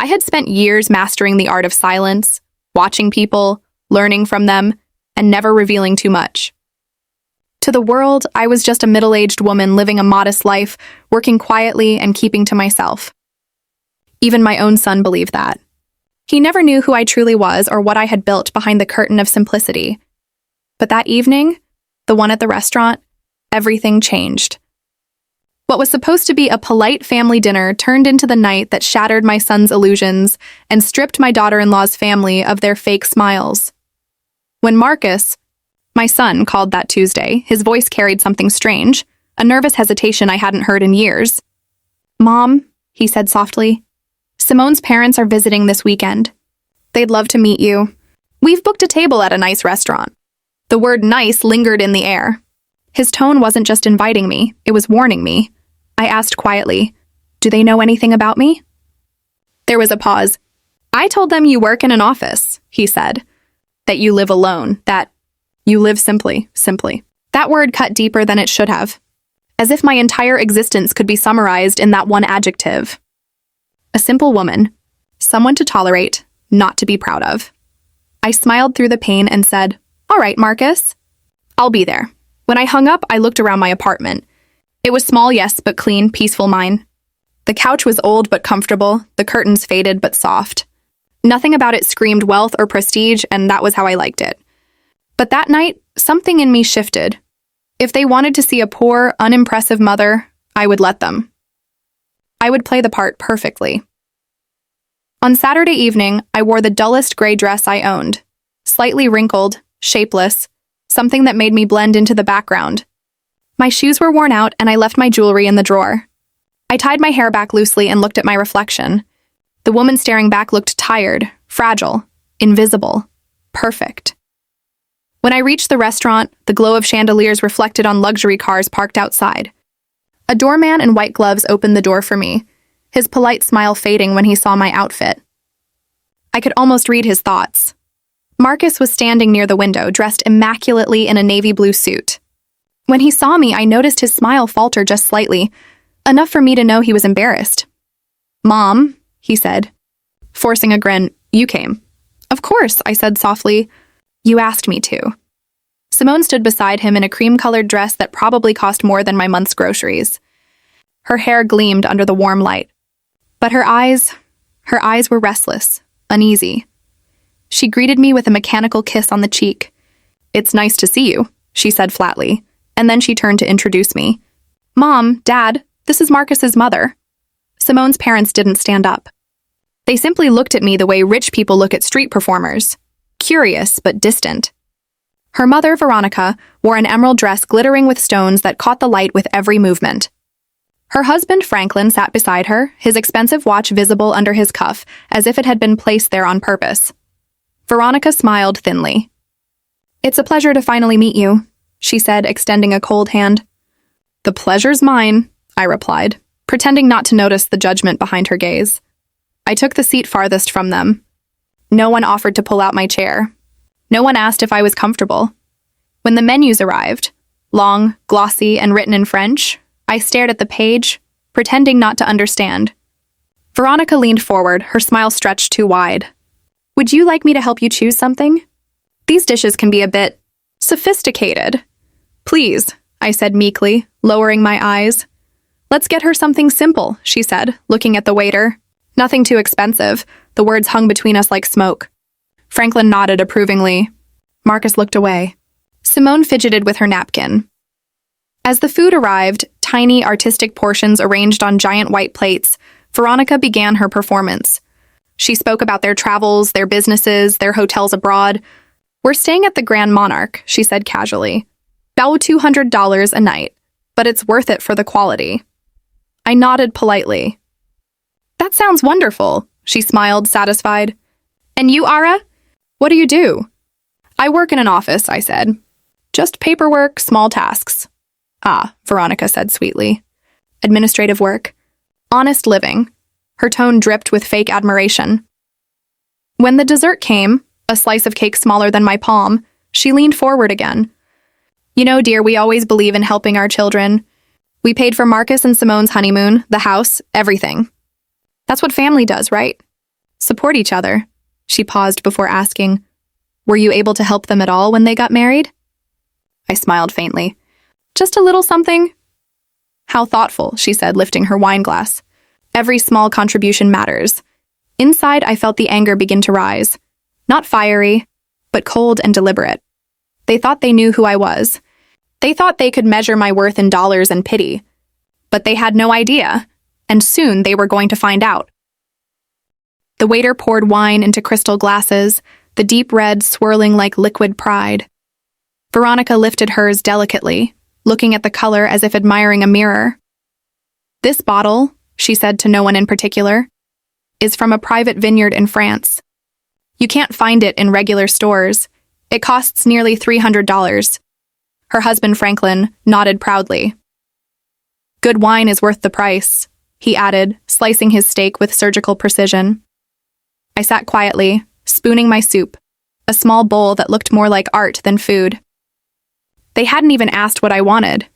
I had spent years mastering the art of silence, watching people, learning from them, and never revealing too much. To the world, I was just a middle-aged woman living a modest life, working quietly and keeping to myself. Even my own son believed that. He never knew who I truly was or what I had built behind the curtain of simplicity. But that evening, the one at the restaurant, everything changed. What was supposed to be a polite family dinner turned into the night that shattered my son's illusions and stripped my daughter-in-law's family of their fake smiles. When Marcus, my son, called that Tuesday, his voice carried something strange, a nervous hesitation I hadn't heard in years. "Mom," he said softly, "Simone's parents are visiting this weekend. They'd love to meet you. We've booked a table at a nice restaurant." The word nice lingered in the air. His tone wasn't just inviting me, it was warning me. I asked quietly, "Do they know anything about me?" There was a pause. "I told them you work in an office," he said. "That you live alone, that you live simply." That word cut deeper than it should have, as if my entire existence could be summarized in that one adjective. A simple woman, someone to tolerate, not to be proud of. I smiled through the pain and said, "All right, Marcus. I'll be there." When I hung up, I looked around my apartment. It was small, yes, but clean, peaceful mine. The couch was old but comfortable, the curtains faded but soft. Nothing about it screamed wealth or prestige, and that was how I liked it. But that night, something in me shifted. If they wanted to see a poor, unimpressive mother, I would let them. I would play the part perfectly. On Saturday evening, I wore the dullest gray dress I owned, slightly wrinkled, shapeless, something that made me blend into the background. My shoes were worn out, and I left my jewelry in the drawer. I tied my hair back loosely and looked at my reflection. The woman staring back looked tired, fragile, invisible, perfect. When I reached the restaurant, the glow of chandeliers reflected on luxury cars parked outside. A doorman in white gloves opened the door for me, his polite smile fading when he saw my outfit. I could almost read his thoughts. Marcus was standing near the window, dressed immaculately in a navy blue suit. When he saw me, I noticed his smile falter just slightly, enough for me to know he was embarrassed. "Mom," he said, forcing a grin, "you came." "Of course," I said softly. "You asked me to." Simone stood beside him in a cream-colored dress that probably cost more than my month's groceries. Her hair gleamed under the warm light. But her eyes were restless, uneasy. She greeted me with a mechanical kiss on the cheek. "It's nice to see you," she said flatly, and then she turned to introduce me. "Mom, Dad, this is Marcus's mother." Simone's parents didn't stand up. They simply looked at me the way rich people look at street performers, curious but distant. Her mother, Veronica, wore an emerald dress glittering with stones that caught the light with every movement. Her husband, Franklin, sat beside her, his expensive watch visible under his cuff, as if it had been placed there on purpose. Veronica smiled thinly. "It's a pleasure to finally meet you," she said, extending a cold hand. "The pleasure's mine," I replied, pretending not to notice the judgment behind her gaze. I took the seat farthest from them. No one offered to pull out my chair. No one asked if I was comfortable. When the menus arrived, long, glossy, and written in French, I stared at the page, pretending not to understand. Veronica leaned forward, her smile stretched too wide. "Would you like me to help you choose something? These dishes can be a bit sophisticated." "Please," I said meekly, lowering my eyes. "Let's get her something simple," she said, looking at the waiter. "Nothing too expensive." The words hung between us like smoke. Franklin nodded approvingly. Marcus looked away. Simone fidgeted with her napkin. As the food arrived, tiny artistic portions arranged on giant white plates, Veronica began her performance. She spoke about their travels, their businesses, their hotels abroad. "We're staying at the Grand Monarch," she said casually. "About $200 a night, but it's worth it for the quality." I nodded politely. "That sounds wonderful," she smiled, satisfied. "And you, Aara? What do you do?" "I work in an office," I said. "Just paperwork, small tasks." "Ah," Veronica said sweetly. "Administrative work. Honest living." Her tone dripped with fake admiration. When the dessert came, a slice of cake smaller than my palm, she leaned forward again. "You know, dear, we always believe in helping our children. We paid for Marcus and Simone's honeymoon, the house, everything. That's what family does, right? Support each other. She paused before asking, "Were you able to help them at all when they got married?" I smiled faintly. "Just a little something." "How thoughtful," she said, lifting her wine glass. "Every small contribution matters." Inside, I felt the anger begin to rise. Not fiery, but cold and deliberate. They thought they knew who I was. They thought they could measure my worth in dollars and pity. But they had no idea, and soon they were going to find out. The waiter poured wine into crystal glasses, the deep red swirling like liquid pride. Veronica lifted hers delicately, looking at the color as if admiring a mirror. "This bottle," she said to no one in particular, "is from a private vineyard in France. You can't find it in regular stores. It costs nearly $300. Her husband, Franklin, nodded proudly. "Good wine is worth the price," he added, slicing his steak with surgical precision. I sat quietly, spooning my soup, a small bowl that looked more like art than food. They hadn't even asked what I wanted.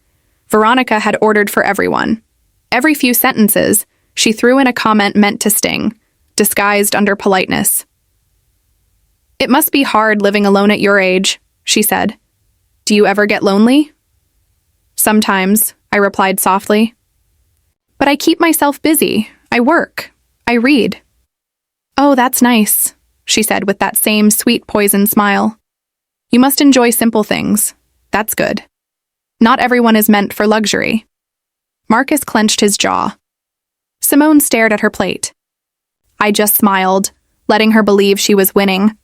Veronica had ordered for everyone. Every few sentences, she threw in a comment meant to sting, disguised under politeness. "It must be hard living alone at your age," she said. "Do you ever get lonely?" "Sometimes," I replied softly. "But I keep myself busy. I work. I read." "Oh, that's nice," she said with that same sweet poison smile. "You must enjoy simple things. That's good. Not everyone is meant for luxury." Marcus clenched his jaw. Simone stared at her plate. I just smiled, letting her believe she was winning.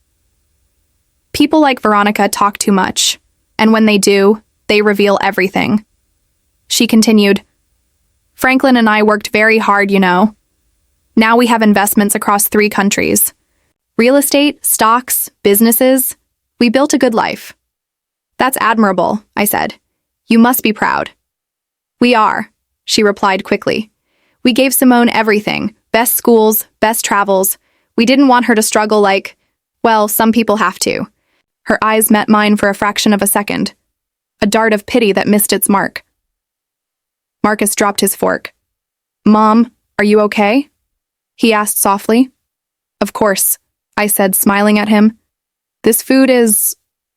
People like Veronica talk too much, and when they do, they reveal everything. She continued, "Franklin and I worked very hard, you know. Now we have investments across 3 countries. Real estate, stocks, businesses. We built a good life." "That's admirable," I said. "You must be proud." "We are," she replied quickly. "We gave Simone everything, best schools, best travels. We didn't want her to struggle like, well, some people have to." Her eyes met mine for a fraction of a second, a dart of pity that missed its mark. Marcus dropped his fork. "Mom, are you okay?" he asked softly. "Of course," I said, smiling at him. "This food is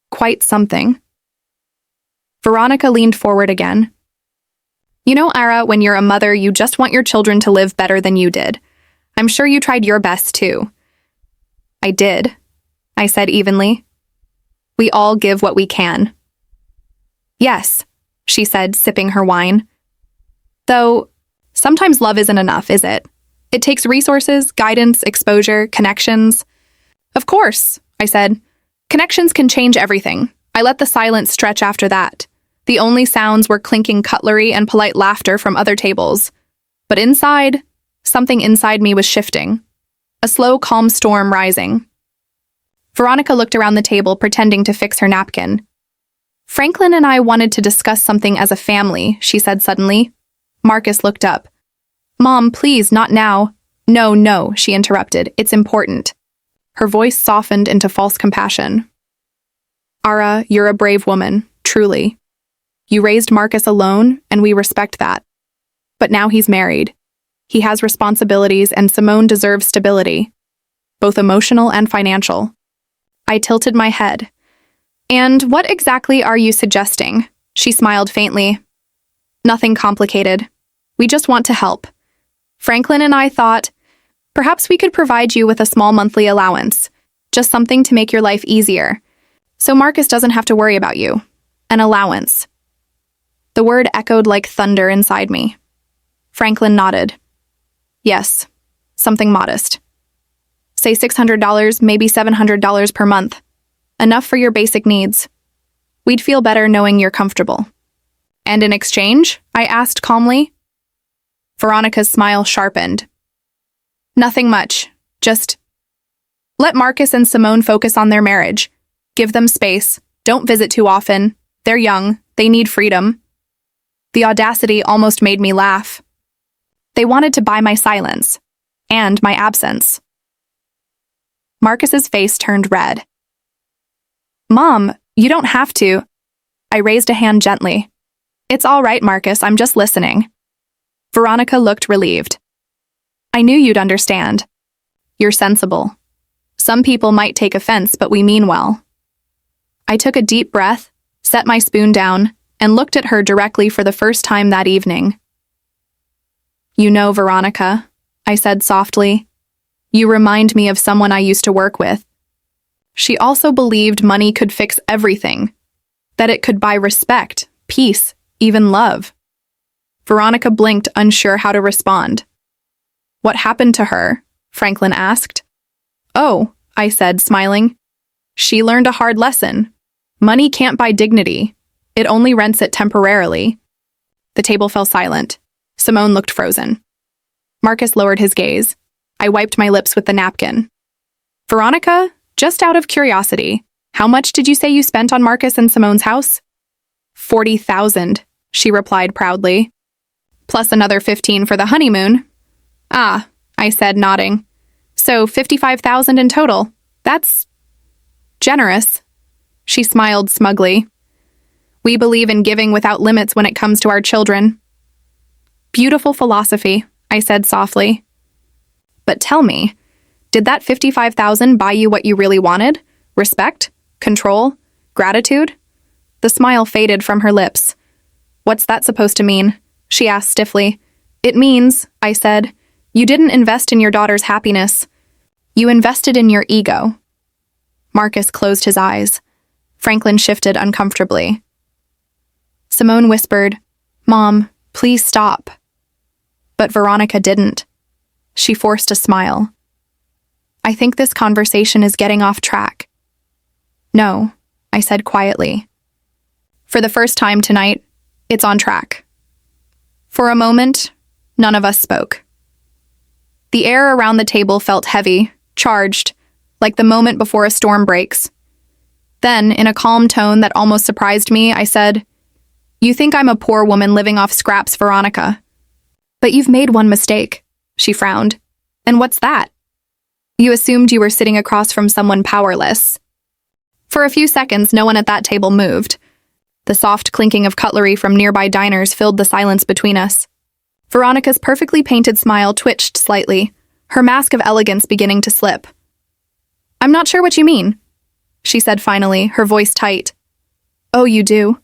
quite something." Veronica leaned forward again. "You know, Aara, when you're a mother, you just want your children to live better than you did. I'm sure you tried your best, too." "I did," I said evenly. "We all give what we can." "Yes," she said, sipping her wine. "Though, sometimes love isn't enough, is it? It takes resources, guidance, exposure, connections." "Of course," I said. "Connections can change everything." I let the silence stretch after that. The only sounds were clinking cutlery and polite laughter from other tables. But inside, something inside me was shifting. A slow, calm storm rising. Veronica looked around the table, pretending to fix her napkin. "Franklin and I wanted to discuss something as a family," she said suddenly. Marcus looked up. "Mom, please, not now." No, she interrupted. "It's important." Her voice softened into false compassion. "Aara, you're a brave woman, truly. You raised Marcus alone, and we respect that. But now he's married. He has responsibilities, and Simone deserves stability, both emotional and financial." I tilted my head. "And what exactly are you suggesting?" She smiled faintly. "Nothing complicated. We just want to help. Franklin and I thought, perhaps we could provide you with a small monthly allowance, just something to make your life easier, so Marcus doesn't have to worry about you. An allowance." The word echoed like thunder inside me. Franklin nodded. "Yes, something modest. Say $600, maybe $700 per month. Enough for your basic needs. We'd feel better knowing you're comfortable." "And in exchange?" I asked calmly. Veronica's smile sharpened. "Nothing much. Just let Marcus and Simone focus on their marriage. Give them space. Don't visit too often. They're young. They need freedom." The audacity almost made me laugh. They wanted to buy my silence and my absence. Marcus's face turned red. "Mom, you don't have to." I raised a hand gently. "It's all right, Marcus, I'm just listening." Veronica looked relieved. "I knew you'd understand." You're sensible. Some people might take offense, but we mean well. I took a deep breath, set my spoon down, and looked at her directly for the first time that evening. You know, Veronica, I said softly, you remind me of someone I used to work with. She also believed money could fix everything, that it could buy respect, peace, even love. Veronica blinked, unsure how to respond. What happened to her? Franklin asked. Oh, I said, smiling. She learned a hard lesson. Money can't buy dignity. It only rents it temporarily. The table fell silent. Simone looked frozen. Marcus lowered his gaze. I wiped my lips with the napkin. Veronica, just out of curiosity, how much did you say you spent on Marcus and Simone's house? 40,000, she replied proudly. Plus another 15 for the honeymoon. Ah, I said, nodding. So 55,000 in total. That's generous. She smiled smugly. We believe in giving without limits when it comes to our children. Beautiful philosophy, I said softly. But tell me, did that 55,000 buy you what you really wanted? Respect? Control? Gratitude? The smile faded from her lips. What's that supposed to mean? She asked stiffly. It means, I said, you didn't invest in your daughter's happiness. You invested in your ego. Marcus closed his eyes. Franklin shifted uncomfortably. Simone whispered, Mom, please stop. But Veronica didn't. She forced a smile. I think this conversation is getting off track. No, I said quietly. For the first time tonight, it's on track. For a moment, none of us spoke. The air around the table felt heavy, charged, like the moment before a storm breaks. Then, in a calm tone that almost surprised me, I said, You think I'm a poor woman living off scraps, Veronica. But you've made one mistake. She frowned. And what's that? You assumed you were sitting across from someone powerless. For a few seconds, no one at that table moved. The soft clinking of cutlery from nearby diners filled the silence between us. Veronica's perfectly painted smile twitched slightly, her mask of elegance beginning to slip. I'm not sure what you mean, she said finally, her voice tight. Oh, you do,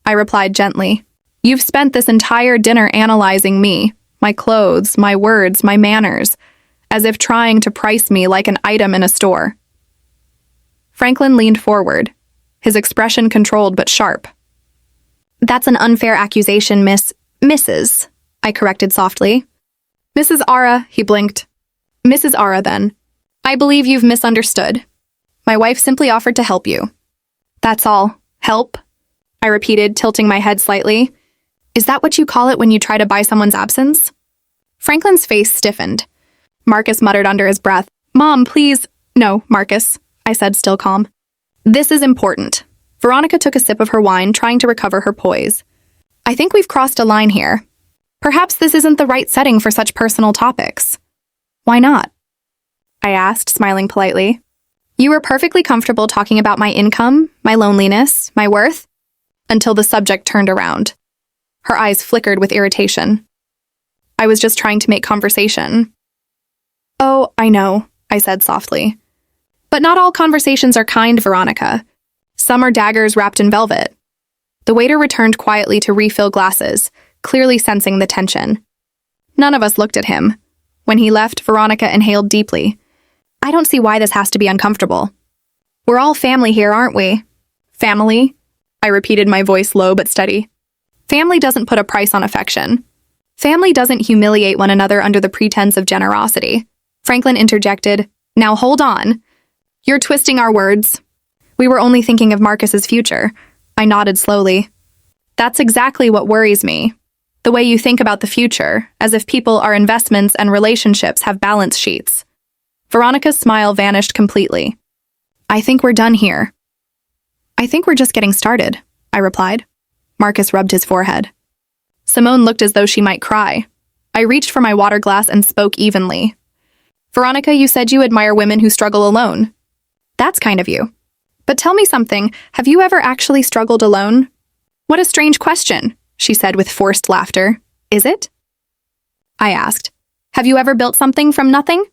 I replied gently. You've spent this entire dinner analyzing me, my clothes, my words, my manners, as if trying to price me like an item in a store. Franklin leaned forward, his expression controlled but sharp. That's an unfair accusation, Mrs., I corrected softly. Mrs. Aara, he blinked. Mrs. Aara, then. I believe you've misunderstood. My wife simply offered to help you. That's all. Help? I repeated, tilting my head slightly. Is that what you call it when you try to buy someone's absence? Franklin's face stiffened. Marcus muttered under his breath. Mom, please. No, Marcus, I said, still calm. This is important. Veronica took a sip of her wine, trying to recover her poise. I think we've crossed a line here. Perhaps this isn't the right setting for such personal topics. Why not? I asked, smiling politely. You were perfectly comfortable talking about my income, my loneliness, my worth, until the subject turned around. Her eyes flickered with irritation. I was just trying to make conversation. Oh, I know, I said softly. But not all conversations are kind, Veronica. Some are daggers wrapped in velvet. The waiter returned quietly to refill glasses, clearly sensing the tension. None of us looked at him. When he left, Veronica inhaled deeply. I don't see why this has to be uncomfortable. We're all family here, aren't we? Family? I repeated, my voice low but steady. Family doesn't put a price on affection. Family doesn't humiliate one another under the pretense of generosity. Franklin interjected, Now hold on. You're twisting our words. We were only thinking of Marcus's future. I nodded slowly. That's exactly what worries me. The way you think about the future, as if people are investments and relationships have balance sheets. Veronica's smile vanished completely. I think we're done here. I think we're just getting started, I replied. Marcus rubbed his forehead. Simone looked as though she might cry. I reached for my water glass and spoke evenly. Veronica, you said you admire women who struggle alone. That's kind of you. But tell me something, have you ever actually struggled alone? What a strange question, she said with forced laughter. Is it? I asked. Have you ever built something from nothing?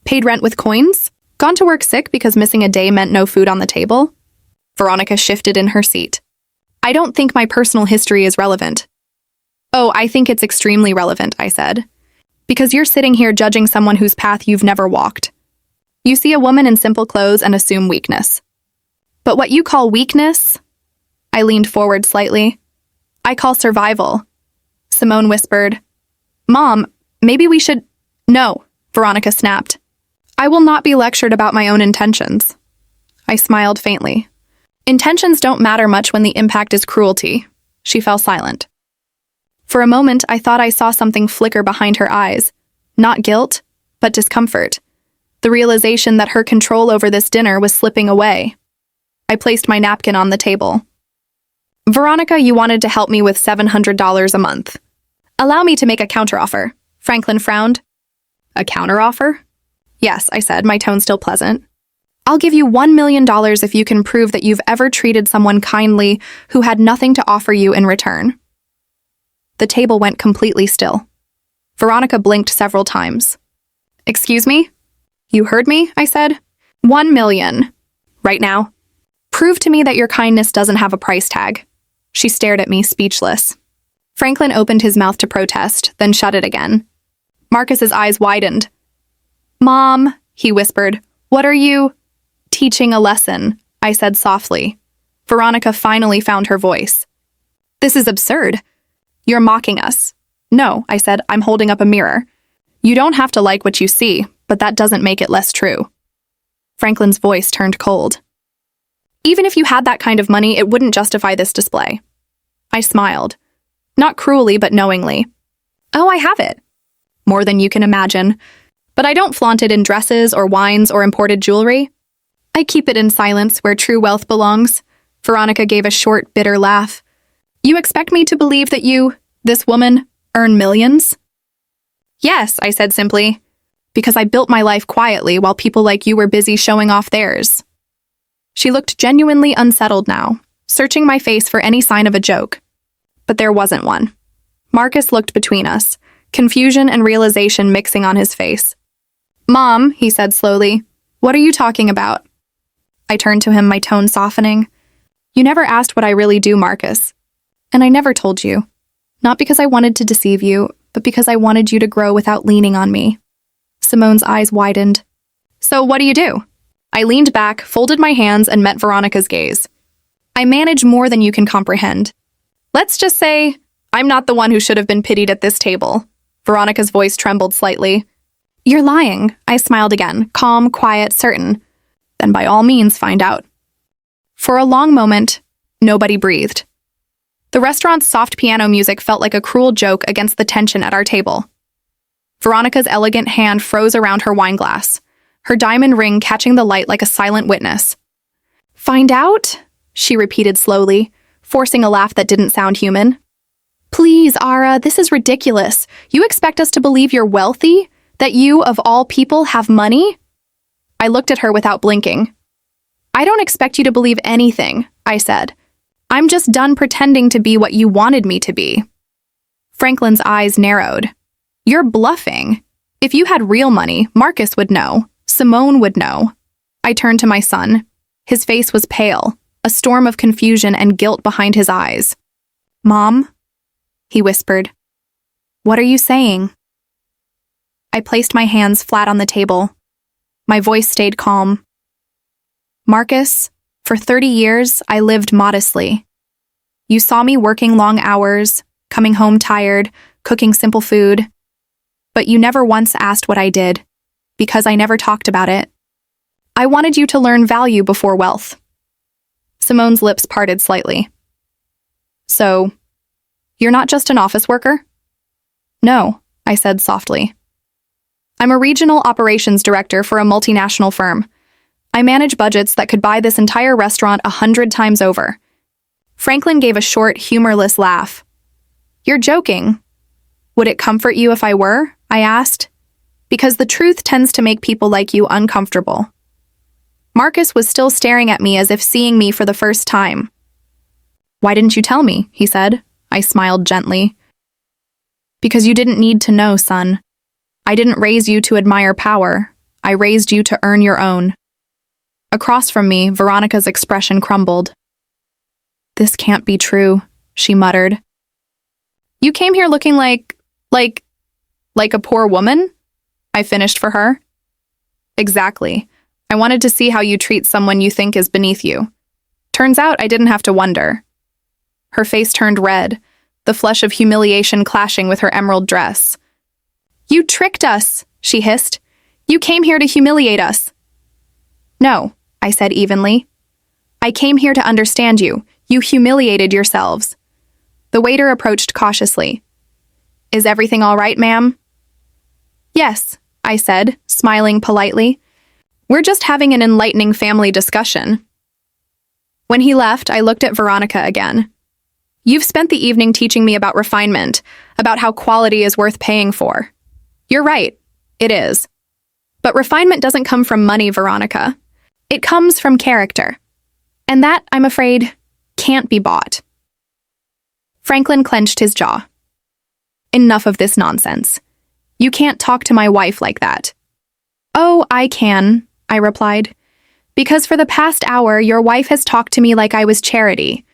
Paid rent with coins? Gone to work sick because missing a day meant no food on the table? Veronica shifted in her seat. I don't think my personal history is relevant. Oh, I think it's extremely relevant, I said. Because you're sitting here judging someone whose path you've never walked. You see a woman in simple clothes and assume weakness. But what you call weakness? I leaned forward slightly. I call survival. Simone whispered. Mom, maybe we should— No, Veronica snapped. I will not be lectured about my own intentions. I smiled faintly. Intentions don't matter much when the impact is cruelty. She fell silent. For a moment, I thought I saw something flicker behind her eyes. Not guilt, but discomfort. The realization that her control over this dinner was slipping away. I placed my napkin on the table. Veronica, you wanted to help me with $700 a month. Allow me to make a counteroffer. Franklin frowned. A counteroffer? Yes, I said, my tone still pleasant. I'll give you $1 million if you can prove that you've ever treated someone kindly who had nothing to offer you in return. The table went completely still. Veronica blinked several times. Excuse me? You heard me, I said. 1 million. Right now. Prove to me that your kindness doesn't have a price tag. She stared at me, speechless. Franklin opened his mouth to protest, then shut it again. Marcus's eyes widened. Mom, he whispered, what are you— Teaching a lesson, I said softly. Veronica finally found her voice. This is absurd. You're mocking us. No, I said, I'm holding up a mirror. You don't have to like what you see, but that doesn't make it less true. Franklin's voice turned cold. Even if you had that kind of money, it wouldn't justify this display. I smiled. Not cruelly, but knowingly. Oh, I have it. More than you can imagine. But I don't flaunt it in dresses or wines or imported jewelry. I keep it in silence where true wealth belongs. Veronica gave a short, bitter laugh. You expect me to believe that you, this woman, earn millions? Yes, I said simply. Because I built my life quietly while people like you were busy showing off theirs. She looked genuinely unsettled now, searching my face for any sign of a joke. But there wasn't one. Marcus looked between us, confusion and realization mixing on his face. Mom, he said slowly, what are you talking about? I turned to him, my tone softening. You never asked what I really do, Marcus. And I never told you. Not because I wanted to deceive you, but because I wanted you to grow without leaning on me. Simone's eyes widened. So what do you do? I leaned back, folded my hands, and met Veronica's gaze. I manage more than you can comprehend. Let's just say, I'm not the one who should have been pitied at this table. Veronica's voice trembled slightly. You're lying, I smiled again, calm, quiet, certain. Then by all means find out. For a long moment, nobody breathed. The restaurant's soft piano music felt like a cruel joke against the tension at our table. Veronica's elegant hand froze around her wine glass, her diamond ring catching the light like a silent witness. Find out? She repeated slowly, forcing a laugh that didn't sound human. Please, Aara, this is ridiculous. You expect us to believe you're wealthy? That you, of all people, have money? I looked at her without blinking. I don't expect you to believe anything, I said. I'm just done pretending to be what you wanted me to be. Franklin's eyes narrowed. You're bluffing. If you had real money, Marcus would know. Simone would know. I turned to my son. His face was pale, a storm of confusion and guilt behind his eyes. Mom? He whispered. What are you saying? I placed my hands flat on the table. My voice stayed calm. Marcus, for 30 years, I lived modestly. You saw me working long hours, coming home tired, cooking simple food. But you never once asked what I did, because I never talked about it. I wanted you to learn value before wealth. Simone's lips parted slightly. So, you're not just an office worker? No, I said softly. I'm a regional operations director for a multinational firm. I manage budgets that could buy this entire restaurant 100 times over. Franklin gave a short, humorless laugh. You're joking. Would it comfort you if I were? I asked. Because the truth tends to make people like you uncomfortable. Marcus was still staring at me as if seeing me for the first time. Why didn't you tell me? He said. I smiled gently. Because you didn't need to know, son. I didn't raise you to admire power. I raised you to earn your own. Across from me, Veronica's expression crumbled. This can't be true, she muttered. You came here looking like a poor woman? I finished for her. Exactly. I wanted to see how you treat someone you think is beneath you. Turns out I didn't have to wonder. Her face turned red, the flush of humiliation clashing with her emerald dress. You tricked us, she hissed. You came here to humiliate us. No, I said evenly. I came here to understand you. You humiliated yourselves. The waiter approached cautiously. Is everything all right, ma'am? Yes, I said, smiling politely. We're just having an enlightening family discussion. When he left, I looked at Veronica again. You've spent the evening teaching me about refinement, about how quality is worth paying for. You're right, it is. But refinement doesn't come from money, Veronica. It comes from character. And that, I'm afraid, can't be bought. Franklin clenched his jaw. Enough of this nonsense. You can't talk to my wife like that. Oh, I can, I replied. Because for the past hour, your wife has talked to me like I was charity.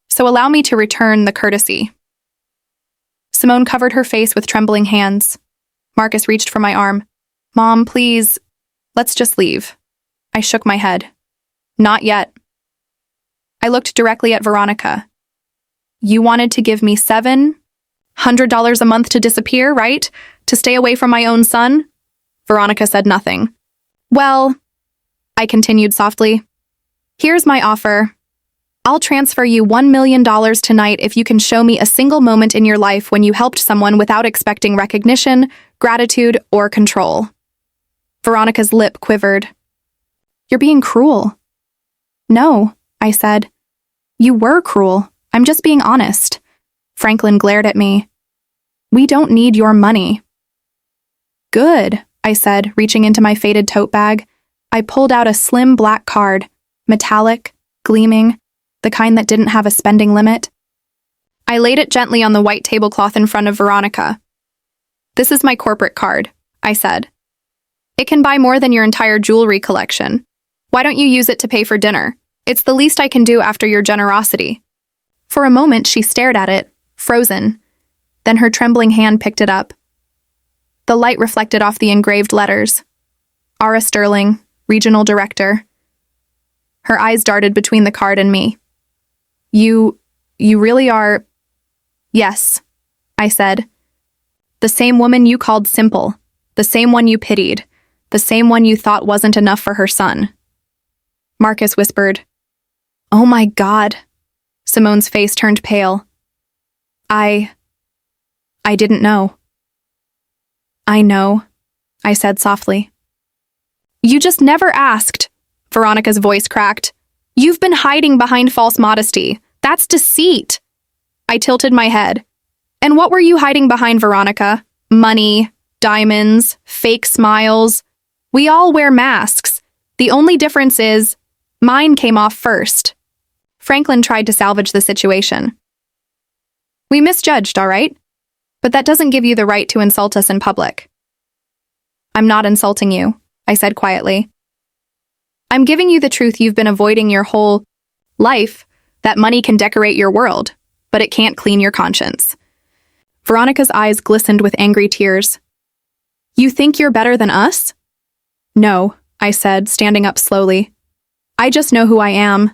So allow me to return the courtesy. Simone covered her face with trembling hands. Marcus reached for my arm. Mom, please, let's just leave. I shook my head. Not yet. I looked directly at Veronica. You wanted to give me $700 a month to disappear, right? To stay away from my own son? Veronica said nothing. Well, I continued softly, here's my offer. I'll transfer you $1 million tonight if you can show me a single moment in your life when you helped someone without expecting recognition, gratitude, or control. Veronica's lip quivered. You're being cruel. No, I said. You were cruel. I'm just being honest. Franklin glared at me. We don't need your money. Good, I said, reaching into my faded tote bag. I pulled out a slim black card, metallic, gleaming, the kind that didn't have a spending limit. I laid it gently on the white tablecloth in front of Veronica. This is my corporate card, I said. It can buy more than your entire jewelry collection. Why don't you use it to pay for dinner? It's the least I can do after your generosity. For a moment, she stared at it, frozen. Then her trembling hand picked it up. The light reflected off the engraved letters. Aara Sterling, Regional Director. Her eyes darted between the card and me. You really are... Yes, I said. The same woman you called simple. The same one you pitied. The same one you thought wasn't enough for her son. Marcus whispered, Oh my God. Simone's face turned pale. I didn't know. I know, I said softly. You just never asked, Veronica's voice cracked. You've been hiding behind false modesty. That's deceit. I tilted my head. And what were you hiding behind, Veronica? Money, diamonds, fake smiles. We all wear masks. The only difference is, mine came off first. Franklin tried to salvage the situation. We misjudged, all right? But that doesn't give you the right to insult us in public. I'm not insulting you, I said quietly. I'm giving you the truth you've been avoiding your whole life, that money can decorate your world, but it can't clean your conscience. Veronica's eyes glistened with angry tears. You think you're better than us? No, I said, standing up slowly. I just know who I am,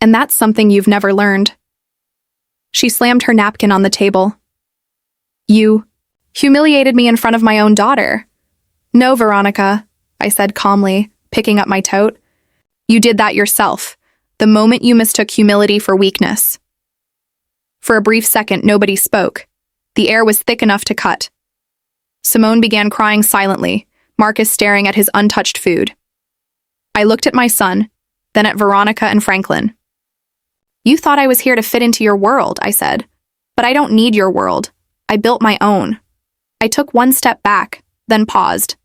and that's something you've never learned. She slammed her napkin on the table. You humiliated me in front of my own daughter. No, Veronica, I said calmly, picking up my tote. You did that yourself, the moment you mistook humility for weakness. For a brief second, nobody spoke. The air was thick enough to cut. Simone began crying silently, Marcus staring at his untouched food. I looked at my son, then at Veronica and Franklin. You thought I was here to fit into your world, I said. But I don't need your world. I built my own. I took one step back, then paused.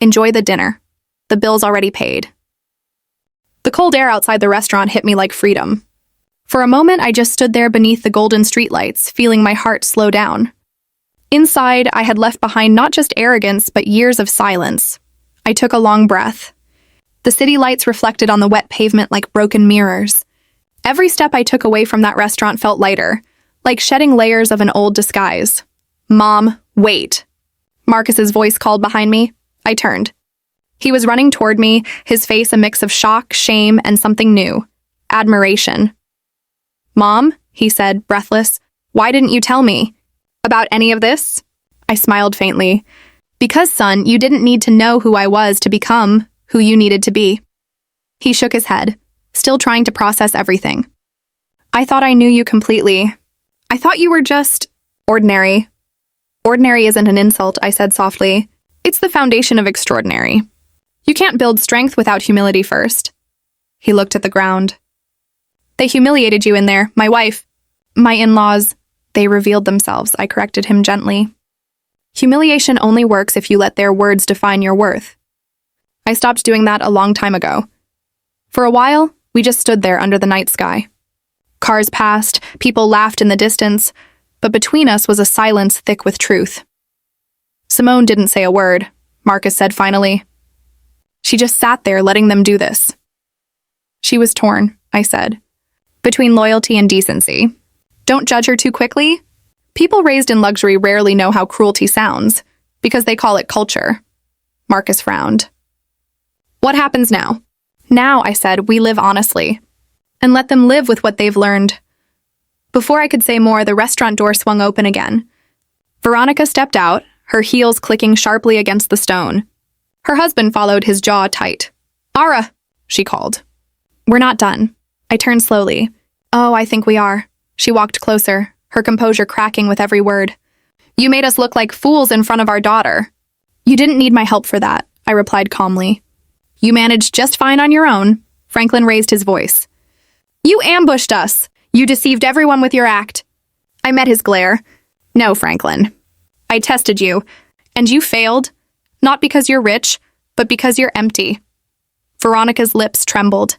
Enjoy the dinner. The bill's already paid. The cold air outside the restaurant hit me like freedom. For a moment, I just stood there beneath the golden streetlights, feeling my heart slow down. Inside, I had left behind not just arrogance, but years of silence. I took a long breath. The city lights reflected on the wet pavement like broken mirrors. Every step I took away from that restaurant felt lighter, like shedding layers of an old disguise. "Mom, wait." Marcus's voice called behind me. I turned. He was running toward me, his face a mix of shock, shame, and something new. Admiration. "Mom," he said, breathless, "why didn't you tell me? About any of this?" I smiled faintly. "Because, son, you didn't need to know who I was to become who you needed to be." He shook his head, still trying to process everything. "I thought I knew you completely. I thought you were just ordinary." "Ordinary isn't an insult," I said softly. "It's the foundation of extraordinary. You can't build strength without humility first." He looked at the ground. "They humiliated you in there, my wife. My in-laws, they revealed themselves," I corrected him gently. "Humiliation only works if you let their words define your worth." I stopped doing that a long time ago. For a while, we just stood there under the night sky. Cars passed, people laughed in the distance, but between us was a silence thick with truth. "Simone didn't say a word," Marcus said finally. "She just sat there letting them do this." "She was torn," I said, "between loyalty and decency. Don't judge her too quickly. People raised in luxury rarely know how cruelty sounds, because they call it culture." Marcus frowned. "What happens now?" "Now," I said, "we live honestly, and let them live with what they've learned." Before I could say more, the restaurant door swung open again. Veronica stepped out, her heels clicking sharply against the stone. Her husband followed, his jaw tight. "Aara," she called. "We're not done." I turned slowly. "Oh, I think we are." She walked closer, her composure cracking with every word. "You made us look like fools in front of our daughter." "You didn't need my help for that," I replied calmly. "You managed just fine on your own." Franklin raised his voice. "You ambushed us. You deceived everyone with your act." I met his glare. "No, Franklin. I tested you, and you failed. Not because you're rich, but because you're empty." Veronica's lips trembled.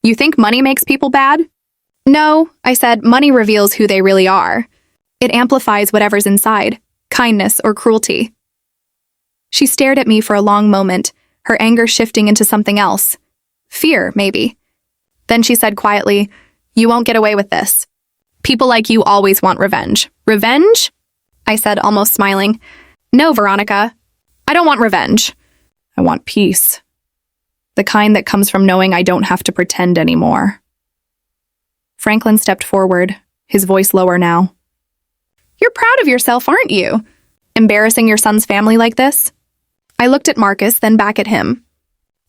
"You think money makes people bad?" "No," I said, "money reveals who they really are. It amplifies whatever's inside, kindness or cruelty." She stared at me for a long moment, her anger shifting into something else. Fear, maybe. Then she said quietly, "You won't get away with this. People like you always want revenge." "Revenge?" I said, almost smiling. "No, Veronica. I don't want revenge. I want peace. The kind that comes from knowing I don't have to pretend anymore." Franklin stepped forward, his voice lower now. "You're proud of yourself, aren't you? Embarrassing your son's family like this?" I looked at Marcus, then back at him.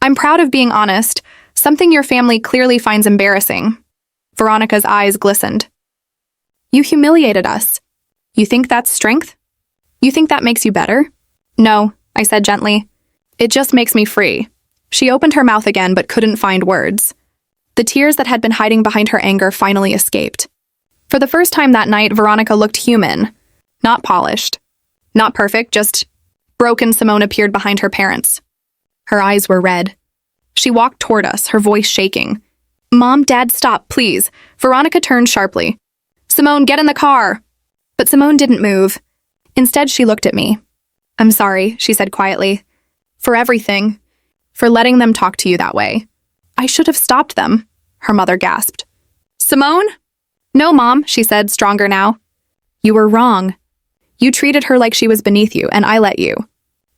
"I'm proud of being honest, something your family clearly finds embarrassing." Veronica's eyes glistened. "You humiliated us. You think that's strength? You think that makes you better?" "No," I said gently. "It just makes me free." She opened her mouth again but couldn't find words. The tears that had been hiding behind her anger finally escaped. For the first time that night, Veronica looked human. Not polished. Not perfect, just broken. Simone appeared behind her parents. Her eyes were red. She walked toward us, her voice shaking. "Mom, Dad, stop, please." Veronica turned sharply. "Simone, get in the car." But Simone didn't move. Instead, she looked at me. "I'm sorry," she said quietly. "For everything. For letting them talk to you that way. I should have stopped them," her mother gasped. "Simone?" "No, Mom," she said, stronger now. "You were wrong. You treated her like she was beneath you, and I let you.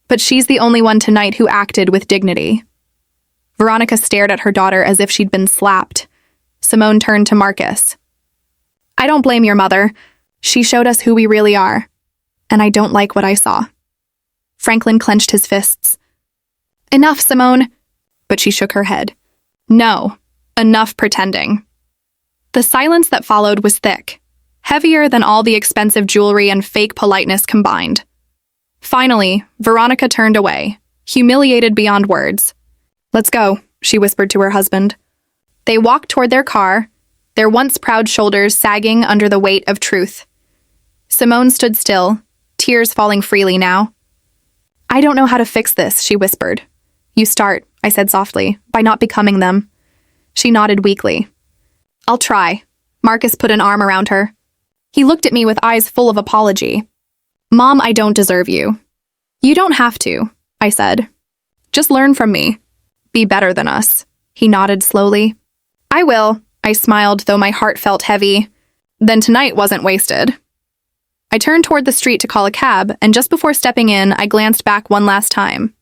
But she's the only one tonight who acted with dignity." Veronica stared at her daughter as if she'd been slapped. Simone turned to Marcus. "I don't blame your mother. She showed us who we really are. And I don't like what I saw." Franklin clenched his fists. "Enough, Simone." But she shook her head. "No, enough pretending." The silence that followed was thick, heavier than all the expensive jewelry and fake politeness combined. Finally, Veronica turned away, humiliated beyond words. "Let's go," she whispered to her husband. They walked toward their car, their once proud shoulders sagging under the weight of truth. Simone stood still, tears falling freely now. "I don't know how to fix this," she whispered. "You start," I said softly, "by not becoming them." She nodded weakly. "I'll try." Marcus put an arm around her. He looked at me with eyes full of apology. "Mom, I don't deserve you." "You don't have to," I said. Just learn from me. Be better than us." He nodded slowly. "I will," I smiled, though my heart felt heavy. Then tonight wasn't wasted. I turned toward the street to call a cab, and just before stepping in, I glanced back one last time.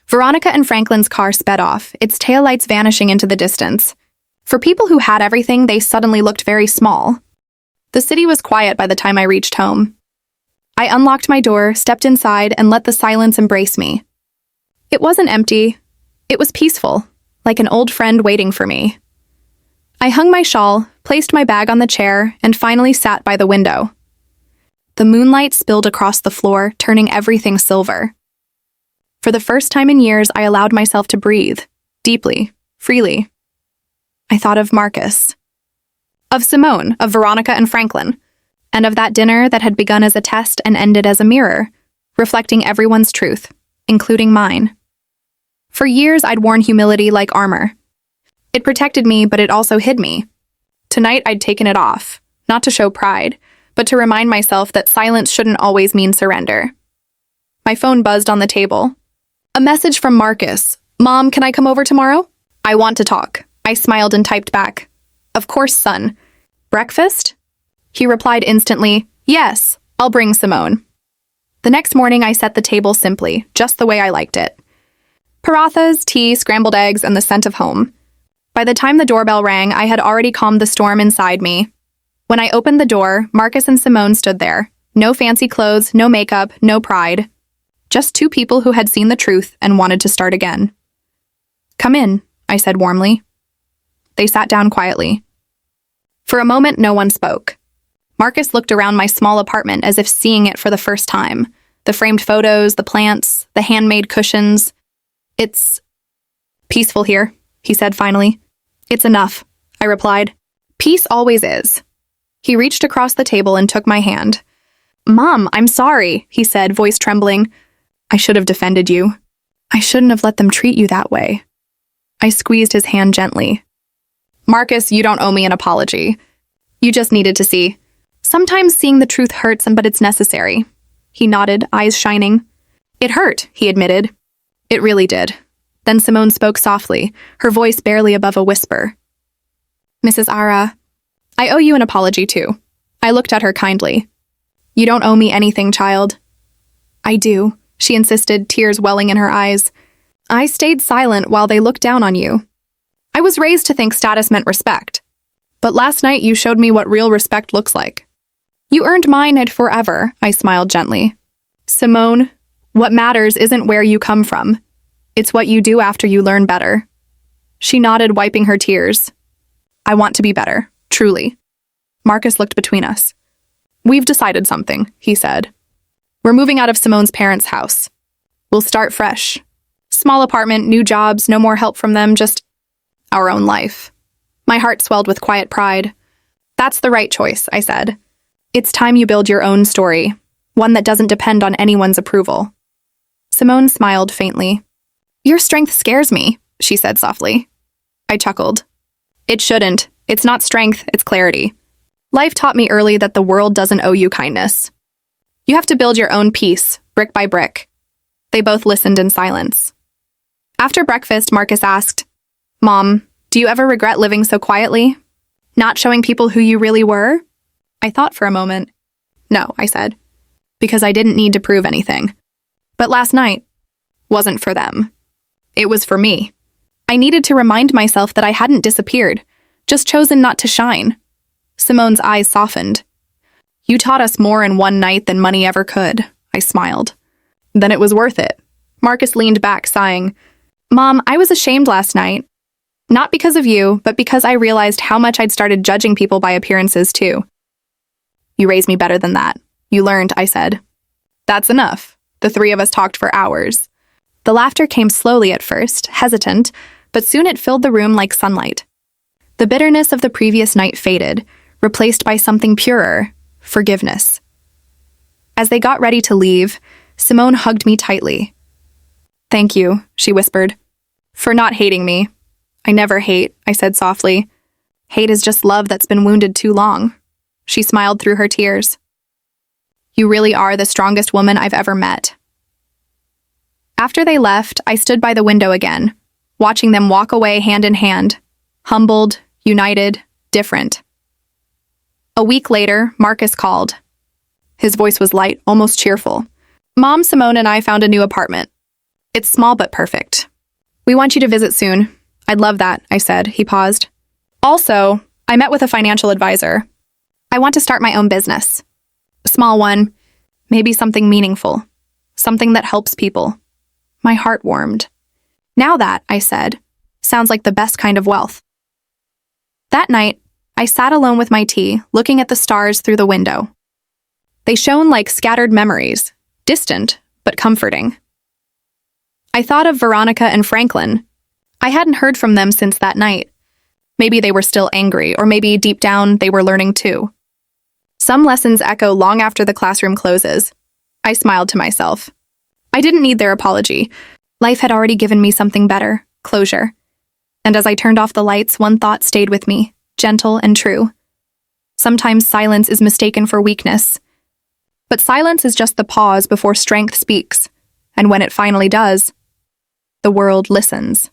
Veronica and Franklin's car sped off, its taillights vanishing into the distance. For people who had everything, they suddenly looked very small. The city was quiet by the time I reached home. I unlocked my door, stepped inside, and let the silence embrace me. It wasn't empty. It was peaceful, like an old friend waiting for me. I hung my shawl, placed my bag on the chair, and finally sat by the window. The moonlight spilled across the floor, turning everything silver. For the first time in years, I allowed myself to breathe, deeply, freely. I thought of Marcus, of Simone, of Veronica and Franklin, and of that dinner that had begun as a test and ended as a mirror, reflecting everyone's truth, including mine. For years, I'd worn humility like armor. It protected me, but it also hid me. Tonight, I'd taken it off, not to show pride, but to remind myself that silence shouldn't always mean surrender. My phone buzzed on the table. A message from Marcus. "Mom, can I come over tomorrow? I want to talk." I smiled and typed back. "Of course, son. Breakfast?" He replied instantly, "Yes, I'll bring Simone." The next morning, I set the table simply, just the way I liked it. Parathas, tea, scrambled eggs, and the scent of home. By the time the doorbell rang, I had already calmed the storm inside me. When I opened the door, Marcus and Simone stood there. No fancy clothes, no makeup, no pride. Just two people who had seen the truth and wanted to start again. "Come in," I said warmly. They sat down quietly. For a moment, no one spoke. Marcus looked around my small apartment as if seeing it for the first time. The framed photos, the plants, the handmade cushions. "It's peaceful here," he said finally. "It's enough," I replied. "Peace always is." He reached across the table and took my hand. "Mom, I'm sorry," he said, voice trembling. "I should have defended you. I shouldn't have let them treat you that way." I squeezed his hand gently. "Marcus, you don't owe me an apology. You just needed to see. Sometimes seeing the truth hurts, but it's necessary." He nodded, eyes shining. "It hurt," he admitted. "It really did." Then Simone spoke softly, her voice barely above a whisper. "Mrs. Aara, I owe you an apology too." I looked at her kindly. "You don't owe me anything, child." "I do," she insisted, tears welling in her eyes. "I stayed silent while they looked down on you. I was raised to think status meant respect. But last night you showed me what real respect looks like. You earned mine and forever," I smiled gently. "Simone, what matters isn't where you come from. It's what you do after you learn better." She nodded, wiping her tears. "I want to be better, truly." Marcus looked between us. "We've decided something," he said. "We're moving out of Simone's parents' house. We'll start fresh. Small apartment, new jobs, no more help from them, just our own life." My heart swelled with quiet pride. "That's the right choice," I said. "It's time you build your own story, one that doesn't depend on anyone's approval." Simone smiled faintly. "Your strength scares me," she said softly. I chuckled. "It shouldn't. It's not strength, it's clarity. Life taught me early that the world doesn't owe you kindness. You have to build your own peace, brick by brick." They both listened in silence. After breakfast, Marcus asked, "Mom, do you ever regret living so quietly? Not showing people who you really were?" I thought for a moment. "No," I said, "because I didn't need to prove anything. But last night wasn't for them. It was for me. I needed to remind myself that I hadn't disappeared, just chosen not to shine." Simone's eyes softened. "You taught us more in one night than money ever could," I smiled. "Then it was worth it." Marcus leaned back, sighing. "Mom, I was ashamed last night. Not because of you, but because I realized how much I'd started judging people by appearances, too." "You raised me better than that. You learned," I said. "That's enough." The three of us talked for hours. The laughter came slowly at first, hesitant, but soon it filled the room like sunlight. The bitterness of the previous night faded, replaced by something purer, forgiveness. As they got ready to leave, Simone hugged me tightly. "Thank you," she whispered, "for not hating me." "I never hate," I said softly. "Hate is just love that's been wounded too long." She smiled through her tears. "You really are the strongest woman I've ever met." After they left, I stood by the window again, watching them walk away hand in hand, humbled, united, different. A week later, Marcus called. His voice was light, almost cheerful. Mom, Simone, and I found a new apartment. It's small but perfect. We want you to visit soon. I'd love that, I said. He paused. Also, I met with a financial advisor. I want to start my own business. A small one, maybe something meaningful, something that helps people. My heart warmed. Now that, I said, sounds like the best kind of wealth. That night, I sat alone with my tea, looking at the stars through the window. They shone like scattered memories, distant but comforting. I thought of Veronica and Franklin. I hadn't heard from them since that night. Maybe they were still angry, or maybe deep down they were learning too. Some lessons echo long after the classroom closes. I smiled to myself. I didn't need their apology. Life had already given me something better, closure. And as I turned off the lights, one thought stayed with me, gentle and true. Sometimes silence is mistaken for weakness. But silence is just the pause before strength speaks. And when it finally does, the world listens.